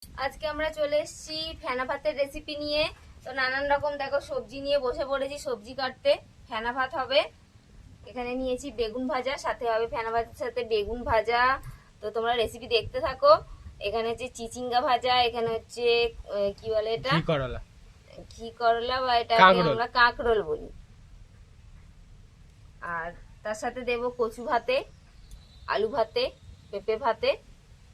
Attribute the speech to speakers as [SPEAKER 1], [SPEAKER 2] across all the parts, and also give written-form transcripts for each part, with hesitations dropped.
[SPEAKER 1] আজকে আমরা চলে এসেছি ফেনা ভাতের রেসিপি নিয়ে। তো নানান রকম দেখো সবজি নিয়ে বসে পড়েছি সবজি কাটতে। ফেনা ভাত হবে। এখানে নিয়েছি বেগুন ভাজা, সাথে হবে ফেনা ভাতের সাথে বেগুন ভাজা। তো তোমরা রেসিপি দেখতে থাকো। এখানে হচ্ছে চিচিঙ্গা ভাজা, এখানে হচ্ছে কি বলে এটা,
[SPEAKER 2] ঘি করলা,
[SPEAKER 1] ঘি করলা বা এটাকে আমরা কাঁকরোল বলি। আর তার সাথে দেব কচু ভাতে, আলু ভাতে, পেঁপে ভাতে।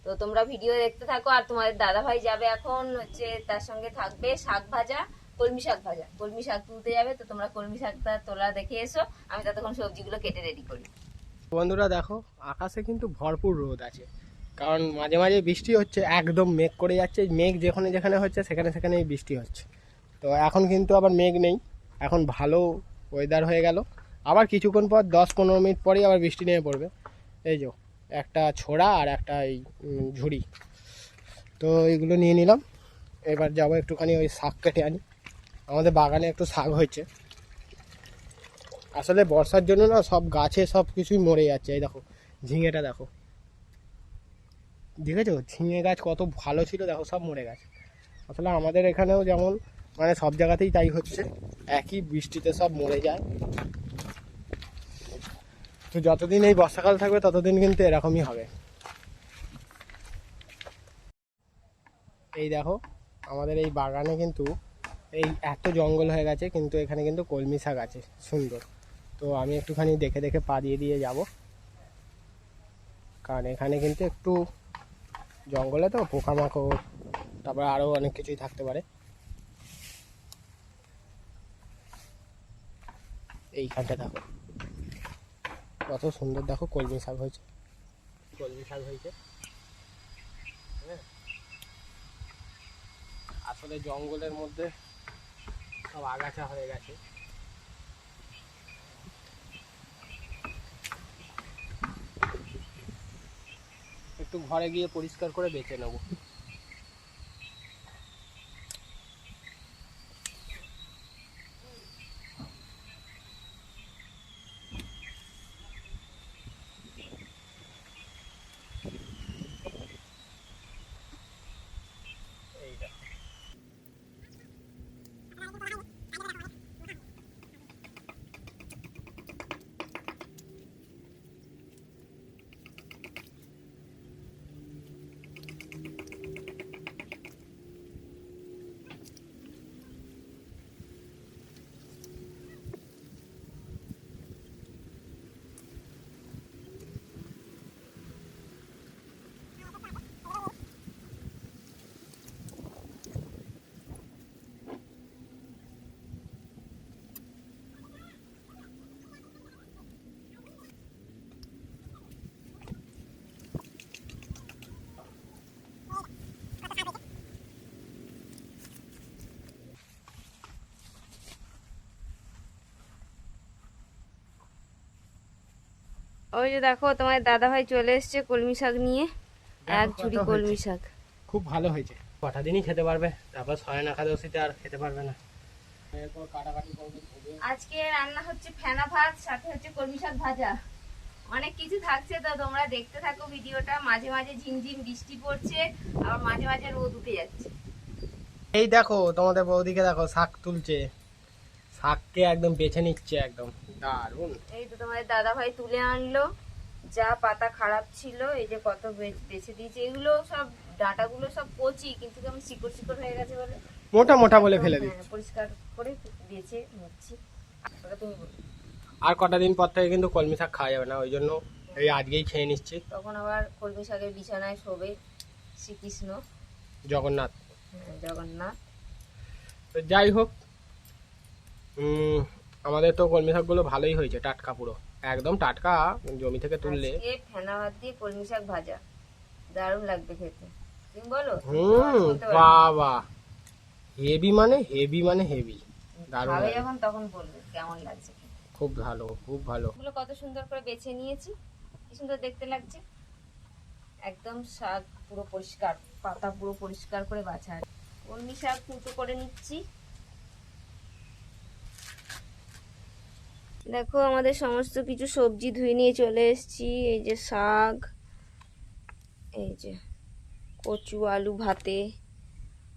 [SPEAKER 1] তো তোমরা ভিডিও দেখতে থাকো। আর তোমাদের দাদা ভাই যাবে এখন হচ্ছে, তার সঙ্গে থাকবে শাক ভাজা, কলমি শাক ভাজা। কলমি শাক তুলতে যাবে, তো তোমরা কলমি শাকটা তোলা দেখে এসো। আমি ততক্ষণ সবজিগুলো কেটে রেডি করি।
[SPEAKER 2] বন্ধুরা দেখো আকাশে কিন্তু ভরপুর রোদ আছে, কারণ মাঝে মাঝে বৃষ্টি হচ্ছে, একদম মেঘ করে যাচ্ছে। মেঘ যেখানে যেখানে হচ্ছে সেখানে সেখানেই বৃষ্টি হচ্ছে। তো এখন কিন্তু আবার মেঘ নেই, এখন ভালো ওয়েদার হয়ে গেল। আবার কিছুক্ষণ পর 10-15 মিনিট পরেই আবার বৃষ্টি নেমে পড়বে। এই যে একটা ছোড়া আর একটা এই ঝুড়ি, তো এইগুলো নিয়ে নিলাম। এবার যাবো একটুখানি ওই শাক কেটে আনি। আমাদের বাগানে একটু শাক হয়েছে। আসলে বর্ষার জন্য না সব গাছে সব কিছুই মরে যাচ্ছে। এই দেখো ঝিঙেটা দেখো, দেখেছো ঝিঙে গাছ কত ভালো ছিল, দেখো সব মরে গেছে। আসলে আমাদের এখানেও যেমন মানে সব জায়গাতেই তাই হচ্ছে, একই বৃষ্টিতে সব মরে যায়। তো যতদিন এই বর্ষাকাল থাকবে ততদিন কিন্তু এরকমই হবে। এই দেখো আমাদের এই বাগানে কিন্তু এই এত জঙ্গল হয়ে গেছে, কিন্তু এখানে কিন্তু কলমি শাক আছে সুন্দর। তো আমি একটুখানি দেখে দেখে পা দিয়ে দিয়ে যাব, কারণ এখানে কিন্তু একটু জঙ্গলে তো পোকামাকড়, তারপরে আরও অনেক কিছুই থাকতে পারে। এইখানটা দেখো কত সুন্দর, দেখো কলমি শাক হয়েছে, কলমি শাক হয়েছে। হ্যাঁ, আসলে জঙ্গলের মধ্যে সব আগাছা হয়ে গেছে। একটু ঘরে গিয়ে পরিষ্কার করে বেছে নেবো। এইটা
[SPEAKER 1] ওই যে দেখো তোমার দাদা ভাই চলে এসছে কলমি শাক নিয়ে, এক
[SPEAKER 2] দেখো
[SPEAKER 1] ঝুড়ি
[SPEAKER 2] কত হয়েছে,
[SPEAKER 1] কলমি শাক।
[SPEAKER 2] খুব ভালো হয়েছে। কটা দিনই খেতে পারবে, তারপর শয়ন একাদশীতে আর খেতে পারবে না। এরপর কাটাকাটি করবে।
[SPEAKER 1] আজকে রান্না হচ্ছে ফেনা ভাত, সাথে হচ্ছে কলমি শাক ভাজা। অনেক কিছু থাকছে, তো তোমরা দেখতে থাকো ভিডিওটা। মাঝে মাঝে ঝিমঝিম বৃষ্টি পড়ছে, আবার মাঝে মাঝে রোদ উঠে যাচ্ছে।
[SPEAKER 2] এই দেখো তোমাদের বৌদিকে দেখো শাক তুলছে, শাককে একদম বেছে নিচ্ছে, একদম দারুণ।
[SPEAKER 1] এই তো তোমাদের দাদা ভাই তুলে আনলো। যা পাতা খারাপ ছিল, এই যে কত বেছে দিয়েছে। এগুলো সব ডাঁটাগুলো সব কচি, কিন্তু কেমন শিকড় শিকড় হয়ে গেছে বলে
[SPEAKER 2] মোটা মোটা বলে
[SPEAKER 1] একদম,
[SPEAKER 2] ফেলে
[SPEAKER 1] হ্যাঁ,
[SPEAKER 2] দিচ্ছে।
[SPEAKER 1] পরিষ্কার করে বেছে নিচ্ছি। ওটা তুমি বলো।
[SPEAKER 2] আর কটা দিন পর থেকে কিন্তু কলমি শাক খাওয়া যাবে না, ওই জন্য এই আজকেই খেয়ে নিচ্ছি।
[SPEAKER 1] তখন আবার কলমি শাকের বিছানায় শোবে শ্রীকৃষ্ণ,
[SPEAKER 2] জগন্নাথ।
[SPEAKER 1] জগন্নাথ।
[SPEAKER 2] তো যাই হোক, আমাদের তো কলমি শাকগুলো ভালোই হয়েছে, টাটকা পুরো একদম টাটকা, জমি থেকে তুললে।
[SPEAKER 1] আজকে ফেনা ভাত দিয়ে কলমি শাক ভাজা দারুণ লাগবে খেতে। তুমি বলো, বলতে পারো।
[SPEAKER 2] বাবা, হেভি মানে হেভি মানে হেভি, দারুণ
[SPEAKER 1] খাবে
[SPEAKER 2] লাগে।
[SPEAKER 1] যখন তখন বলবে কেমন লাগছে খেতে।
[SPEAKER 2] খুব ভালো, খুব ভালো।
[SPEAKER 1] এগুলো কত সুন্দর করে বেছে নিয়েছি, কি সুন্দর দেখতে লাগছে। একদম শাক পুরো পরিষ্কার, পাতা পুরো পরিষ্কার করে বাছা। কলমি শাক কুচো করে নিচ্ছি। দেখো আমাদের সমস্ত কিছু সবজি ধুয়ে নিয়ে চলে এসেছি। এই যে শাক, এই যে কচু আলু ভাতে,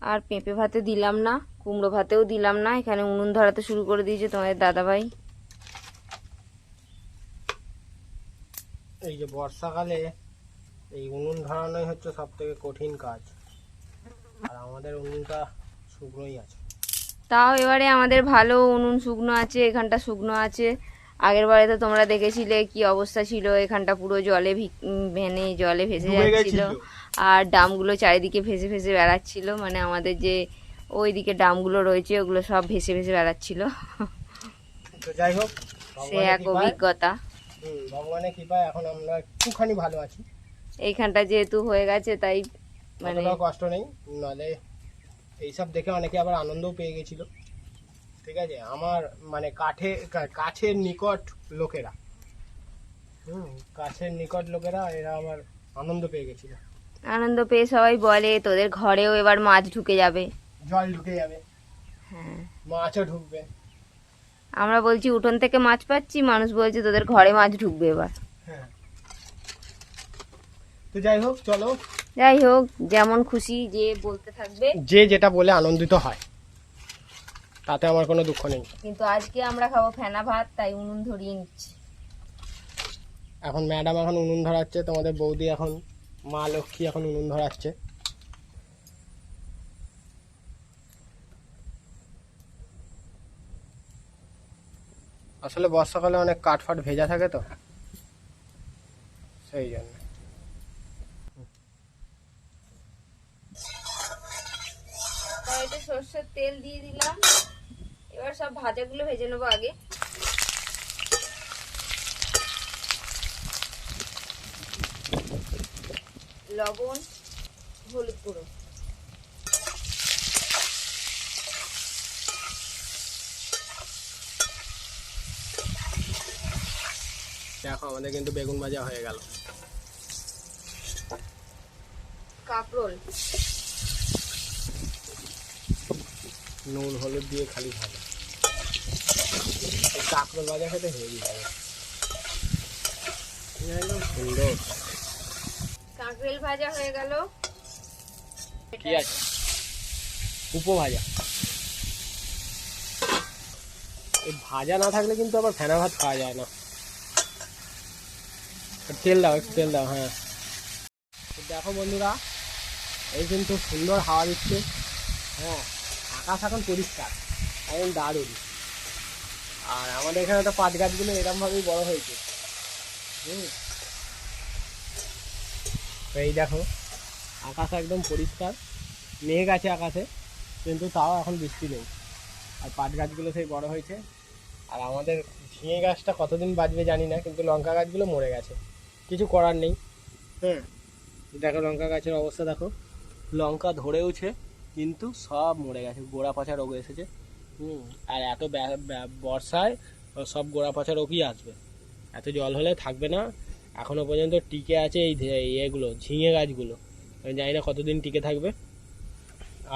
[SPEAKER 1] আর পেঁপে ভাতে দিলাম না, কুমড়ো ভাতেও দিলাম না। এখানে উনুন ধরাতে শুরু করে দিয়েছে তোমাদের দাদাভাই।
[SPEAKER 2] এই যে বর্ষাকালে এই উনুন ধরানোই হচ্ছে সব থেকে কঠিন কাজ, আর আমাদের উনুনটা শুকনোই আছে।
[SPEAKER 1] তাও এবারে আমাদের ভালো উনুন শুকনো আছে, এখানটা শুকনো আছে। আগের বারে তো তোমরা দেখেছিলে কি অবস্থা ছিল, এখানটা পুরো জলে ভেনে জলে ভেসে যাচ্ছিল, আর ডামগুলো চারিদিকে ভেসে ভেসে বেড়াচ্ছিল। মানে আমাদের যে ওইদিকে ডামগুলো রয়েছে ওগুলো সব ভেসে ভেসে বেড়াচ্ছিল।
[SPEAKER 2] তো যাই হোক,
[SPEAKER 1] সে এক অভিজ্ঞতা।
[SPEAKER 2] ভগবানের কৃপায় এখন আমরা একটুখানি ভালো আছি।
[SPEAKER 1] এইখানটা যেহেতু হয়ে গেছে তাই মানে
[SPEAKER 2] কষ্ট নেই, নাহলে এইসব দেখে অনেকে আবার আনন্দও পেয়ে গেছিল। ঠিক আছে, আমার মানে কাছের নিকট লোকেরা, কাছের নিকট লোকেরা এরা আমার আনন্দ পেয়ে গেছিল।
[SPEAKER 1] আনন্দ পেয়ে সবাই বলে তোদের ঘরেও এবার মাছ ঢুকে যাবে,
[SPEAKER 2] জল ঢুকে যাবে,
[SPEAKER 1] হ্যাঁ
[SPEAKER 2] মাছও ঢুকবে।
[SPEAKER 1] আমরা বলছি উঠোন থেকে মাছ পাচ্ছি, মানুষ বলছে তোদের ঘরে মাছ ঢুকবে এবার।
[SPEAKER 2] হ্যাঁ, তো যাই হোক, চলো,
[SPEAKER 1] যাই হোক, যেমন খুশি যে বলতে থাকবে,
[SPEAKER 2] যে যেটা বলে আনন্দিত হয়, তাতে আমার কোনো দুঃখ নেই।
[SPEAKER 1] কিন্তু আজকে আমরা খাবো ফেনা ভাত, তাই উনুন ধরিয়ে নিচ্ছি।
[SPEAKER 2] এখন ম্যাডাম এখন উনুন ধরাচ্ছে, তোমাদের বৌদি এখন মা লক্ষ্মী এখন উনুন ধরাচ্ছে। আসলে বর্ষাকালে অনেক কাঠফাট ভেজা থাকে, তো সেই জন্য।
[SPEAKER 1] কড়াইতে সর্ষের তেল দিয়ে দিলাম, এবার সব ভাজাগুলো ভেজে নেবো আগে। লবণ, হলুদ গুঁড়ো,
[SPEAKER 2] দেখো আমাদের কিন্তু বেগুন ভাজা হয়ে গেল।
[SPEAKER 1] কাঁকরোল,
[SPEAKER 2] নুন হলুদ দিয়ে খালি ভাজা, কাঁকরোল ভাজা খেতে হেভি লাগে, একদম সুন্দর।
[SPEAKER 1] কাঁকরেল ভাজা হয়ে গেল।
[SPEAKER 2] কি আছে? উপ ভাজা। এই ভাজা না থাকলে কিন্তু আবার ফেনা ভাত খাওয়া যায় না। তেল দাও, একটু তেল দাও। হ্যাঁ, দেখো বন্ধুরা, এই কিন্তু সুন্দর হাওয়া দিচ্ছে। হ্যাঁ, আকাশ এখন পরিষ্কার, এখন দারুণ। আর আমাদের এখানে তো পাট গাছগুলো এরকমভাবেই বড় হয়েছে। তো এই দেখো, আকাশ একদম পরিষ্কার, মেঘ আছে আকাশে, কিন্তু তাও এখন বৃষ্টি নেই। আর পাট গাছগুলো সেই বড় হয়েছে। আর আমাদের ঝিঙে গাছটা কতদিন বাঁচবে জানি না, কিন্তু লঙ্কা গাছগুলো মরে গেছে, কিছু করার নেই। হ্যাঁ, দেখো লঙ্কা গাছের অবস্থা দেখো, লঙ্কা ধরেওছে কিন্তু সব মরে গেছে, গোড়া পচা রোগ এসেছে। আর এত বর্ষায় সব গোড়া পচা রোগই আসবে, এত জল হলে থাকবে না। এখনো পর্যন্ত টিকে আছে এই এগুলো ঝিঙে গাছগুলো, আমি জানি না কতদিন টিকে থাকবে।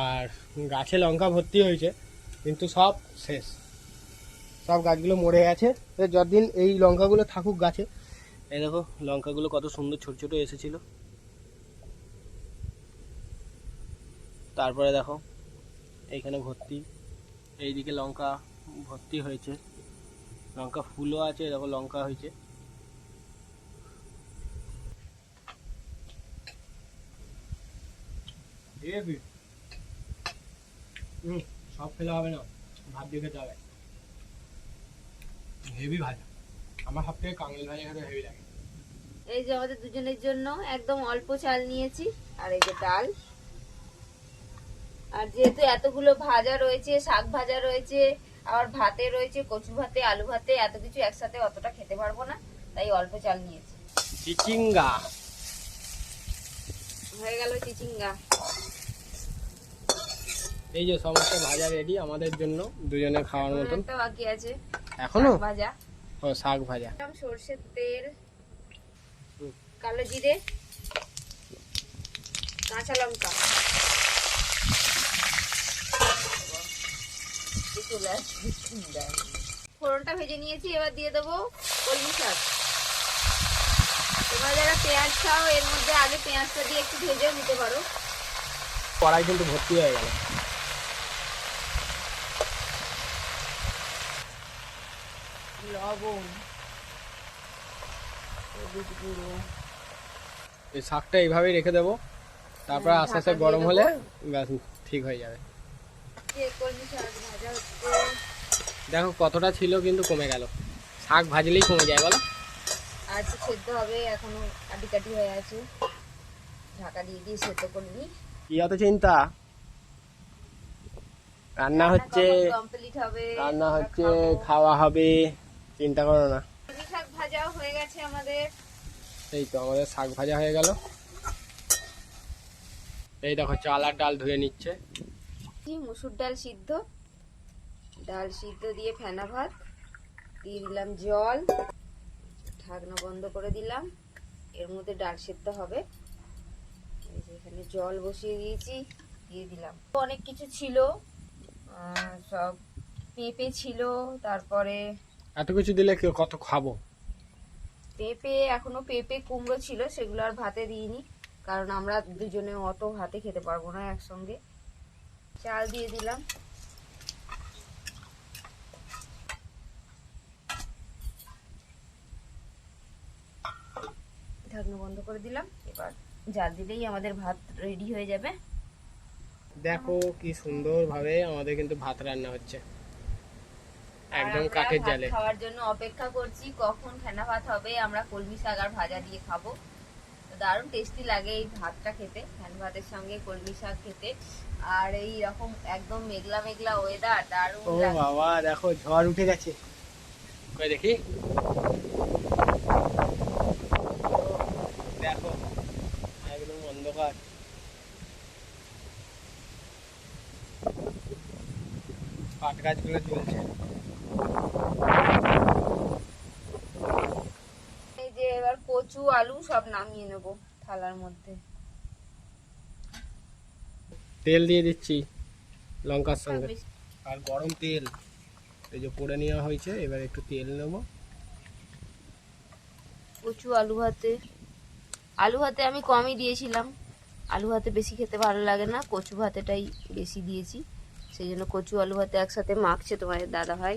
[SPEAKER 2] আর গাছে লঙ্কা ভর্তি হয়েছে, কিন্তু সব শেষ, সব গাছগুলো মরে গেছে। যতদিন এই লঙ্কাগুলো থাকুক গাছে, এই দেখো লঙ্কাগুলো কত সুন্দর ছোট ছোট এসেছিল। তারপরে দেখো এইখানে ভর্তি, এইদিকে লঙ্কা ভর্তি হয়েছে, লঙ্কা ফুলও আছে, দেখো লঙ্কা হয়েছে। সব ফেলে হবে না, ভাত দিয়ে খেতে হবে। হেভি ভাজা, আমার সব থেকে কাঁকরোল ভাজা খেতে হেভি লাগে।
[SPEAKER 1] এই যে আমাদের দুজনের জন্য একদম অল্প চাল নিয়েছি, আর এই যে ডাল। আর যেহেতু এতগুলো ভাজা রয়েছে, শাক ভাজা রয়েছে, আবার ভাতে রয়েছে, কচু ভাতে, আলু ভাতে, এত কিছু একসাথে অতটা খেতে পারবো না, তাই অল্প চাল নিয়েছি।
[SPEAKER 2] চিচিঙ্গা
[SPEAKER 1] হয়ে গেল চিচিঙ্গা।
[SPEAKER 2] এই যে সমস্ত ভাজা রেডি আমাদের জন্য দুজনে খাওয়ার মতন।
[SPEAKER 1] একটা বাকি আছে
[SPEAKER 2] এখনো
[SPEAKER 1] ভাজা।
[SPEAKER 2] ও শাক ভাজা,
[SPEAKER 1] সরষের তেল, কালো জিরে, কাঁচা লঙ্কা, ফোড়নটা ভেজে নিয়েছি, এবার দিয়ে দেবো কলমি শাক। তোমরা যারা পেঁয়াজ খাও এর মধ্যে আগে পেঁয়াজটা দিয়ে একটু ভেজেও নিতে পারো।
[SPEAKER 2] কড়াই কিন্তু ভর্তি হয়ে গেল।
[SPEAKER 1] লবণ, হলুদ গুঁড়ো,
[SPEAKER 2] এই শাকটা এইভাবেই রেখে দেবো, তারপর আস্তে আস্তে
[SPEAKER 1] ঢাকা দিয়ে
[SPEAKER 2] গরম
[SPEAKER 1] দেবো।
[SPEAKER 2] হলে ব্যাস ঠিক হয়ে যাবে।
[SPEAKER 1] যে কলমি শাক ভাজা হচ্ছে।
[SPEAKER 2] দেখো কতটা ছিল কিন্তু কমে গেল, শাক ভাজলেই কমে যায় বলো।
[SPEAKER 1] আর একটু সেদ্ধ হবে, এখনো কাটি কাটি হয়ে আছে, ঢাকা দিয়ে দিয়ে সেদ্ধ করে নিই।
[SPEAKER 2] কি অত চিন্তা, রান্না হচ্ছে,
[SPEAKER 1] কমপ্লিট হবে,
[SPEAKER 2] রান্না
[SPEAKER 1] আমরা
[SPEAKER 2] হচ্ছে,
[SPEAKER 1] খাবো।
[SPEAKER 2] খাওয়া হবে, চিন্তা করো না।
[SPEAKER 1] কলমি শাক ভাজাও হয়ে গেছে আমাদের।
[SPEAKER 2] এই তো আমাদের শাক ভাজা হয়ে গেল। এই দেখো চাল আর ডাল ধুয়ে নিচ্ছে।
[SPEAKER 1] মুসুর ডাল সিদ্ধ, ডাল সিদ্ধ দিয়ে ফেনা ভাত দিয়ে দিলাম, জল, ঢাকনা বন্ধ করে দিলাম। এর মধ্যে ডাল সিদ্ধ হবে। এই যে এখানে জল বসিয়ে দিয়েছি, দিয়ে দিলাম। অনেক কিছু ছিল, সব পেঁপে ছিল, তারপরে
[SPEAKER 2] এত কিছু দিলে কত খাবো।
[SPEAKER 1] পেঁপে, এখনো পেঁপে কুমড়ো ছিল, সেগুলো আর ভাতে দিইনি, কারণ আমরা দুজনে অত ভাতে খেতে পারবো না একসঙ্গে। চাল দিয়ে দিলাম, ঢাকনা বন্ধ করে দিলাম। এবার জাল দিলেই আমাদের ভাত রেডি হয়ে যাবে।
[SPEAKER 2] দেখো কি সুন্দর ভাবে আমাদের কিন্তু ভাত রান্না হচ্ছে,
[SPEAKER 1] আর
[SPEAKER 2] একদম
[SPEAKER 1] আমরা
[SPEAKER 2] কাঠের
[SPEAKER 1] ভাত
[SPEAKER 2] জালে।
[SPEAKER 1] খাওয়ার জন্য অপেক্ষা করছি, কখন ফেনা ভাত হবে, আমরা কলমি শাক আর ভাজা দিয়ে খাবো। তো দারুণ টেস্টি লাগে এই ভাতটা খেতে, ফ্যান ভাতের সঙ্গে কলমি শাক খেতে। আর এই রকম একদম মেঘলা মেঘলা ওয়েদার, দারুণ
[SPEAKER 2] ও
[SPEAKER 1] লাগে।
[SPEAKER 2] বাবা দেখো ঝড় উঠে গেছে, কই দেখি, দেখো একদম অন্ধকার। পাট গাছগুলো জ্বলছে।
[SPEAKER 1] এই যে এবার কচু আলু সব নামিয়ে নেবো থালার মধ্যে।
[SPEAKER 2] তেল দিয়ে দিচ্ছি লঙ্কার সঙ্গে, আর গরম তেল এই যে পরে নেওয়া হয়েছে। এবার একটু তেল নেবো।
[SPEAKER 1] কচু আলু ভাতে, আলু ভাতে আমি কমই দিয়েছিলাম, আলু ভাতে বেশি খেতে ভালো লাগে না, কচু ভাতেটাই বেশি দিয়েছি, সেই জন্য কচু আলু ভাতে একসাথে মাখছে তোমাদের দাদা ভাই।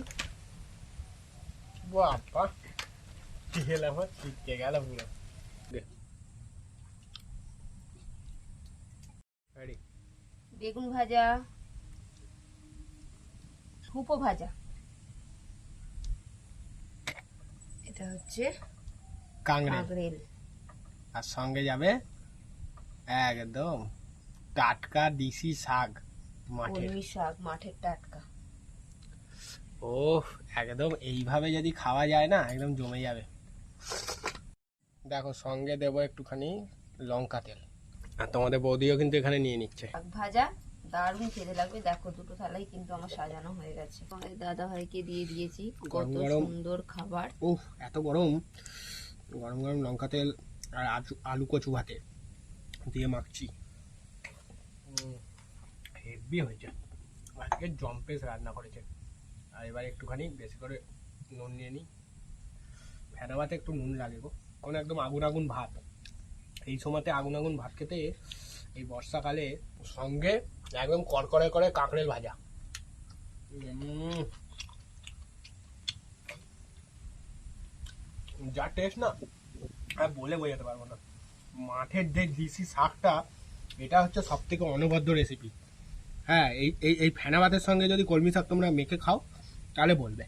[SPEAKER 2] বাবা তেল আমার ছিটকে গেল পুরো। Ready?
[SPEAKER 1] বেগুন ভাজা, হুপো ভাজা, এটা হচ্ছে
[SPEAKER 2] কাংড়ে,
[SPEAKER 1] কাঁকড়েল।
[SPEAKER 2] আর সঙ্গে যাবে একদম টাটকা দেশি শাক মাঠের।
[SPEAKER 1] কলমি শাক মাঠের টাটকা।
[SPEAKER 2] ও একদম এইভাবে যদি খাওয়া যায় না একদম জমে যাবে। দেখো সঙ্গে দেবো একটুখানি লঙ্কা তেল, আর তোমাদের বৌদিও কিন্তু এখানে নিয়ে নিচ্ছে।
[SPEAKER 1] শাক ভাজা দারুণ খেতে লাগবে। দেখো দুটো থালাই কিন্তু আমার সাজানো হয়ে গেছে, আমাদের দাদা ভাইকে দিয়ে দিয়েছি। কত
[SPEAKER 2] গরম গরম
[SPEAKER 1] সুন্দর খাবার।
[SPEAKER 2] উফ এত গরম, গরম গরম লঙ্কা তেল আর আলু কচু ভাতে দিয়ে মাখছি। হেভি হয়েছে, আজকে জম্পেস রান্না করেছে। আর এবার একটুখানি বেশি করে নুন নিয়ে নিই, ফেনা ভাতে একটু নুন লাগে গো, কোনো একদম আগুন আগুন ভাত। এই সময়তে আগুন আগুন ভাত খেতে এই বর্ষাকালে, সঙ্গে একদম কড়কড়ে করে কাঁকড়েল ভাজা। যা টেস্ট না, আর বলে বোঝাতে পারবো না। মাঠের যে দেশি শাকটা, এটা হচ্ছে সব থেকে অনবদ্য রেসিপি। হ্যাঁ, এই এই এই ফেনা ভাতের সঙ্গে যদি কলমি শাক তোমরা মেখে খাও তাহলে বলবে।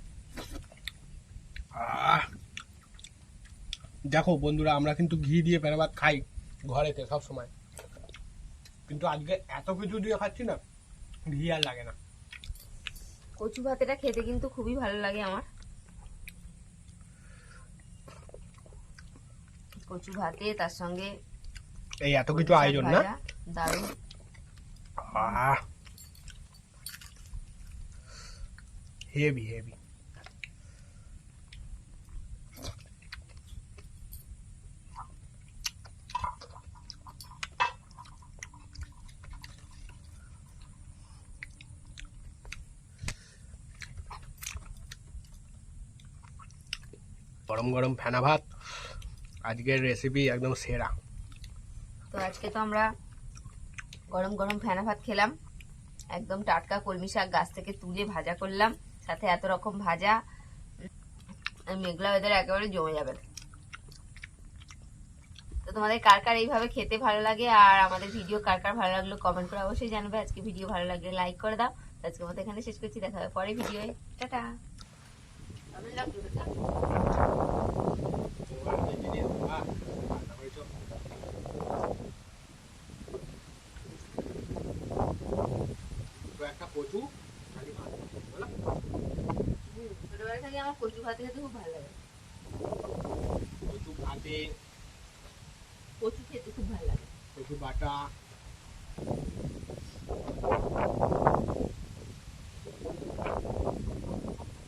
[SPEAKER 2] দেখো বন্ধুরা, আমরা কিন্তু ঘি দিয়ে ফেনা ভাত খাই ঘরেতে সব সময়, কিন্তু আজকে এত কিছু দিয়ে খাচ্ছি না, ঘি আর লাগে না।
[SPEAKER 1] কচু ভাতেটা খেতে কিন্তু খুবই ভালো লাগে আমার। কচু ভাতে তার সঙ্গে
[SPEAKER 2] এই এত কিছু আয়োজন না,
[SPEAKER 1] দারুণ।
[SPEAKER 2] Heavy heavy. গরম গরম ফেনা ভাত, আজকের রেসিপি একদম সেরা।
[SPEAKER 1] তো আজকে তো আমরা গরম গরম ফেনা ভাত খেলাম, একদম টাটকা কলমি শাক গাছ থেকে তুলে ভাজা করলাম, সাথে এত রকম ভাজা, মেঘলা ওয়েদার একেবারে জমে যাবে। তো তোমাদের কার কার এইভাবে খেতে ভালো লাগে আর আমাদের ভিডিও কার কার ভালো লাগলো কমেন্ট করে অবশ্যই জানাবে। আজকে ভিডিও ভালো লাগলে লাইক করে দাও। আজকের মতো এখানে শেষ করছি, দেখা হবে পরে ভিডিওয়ে। টাটা।
[SPEAKER 2] একটা কচু
[SPEAKER 1] ছোটবেলা থেকে আমার কচু ভাতে খেতে খুব ভালো লাগে,
[SPEAKER 2] কচু ভাতে
[SPEAKER 1] কচু খেতে খুব ভালো লাগে।
[SPEAKER 2] কচু বাটা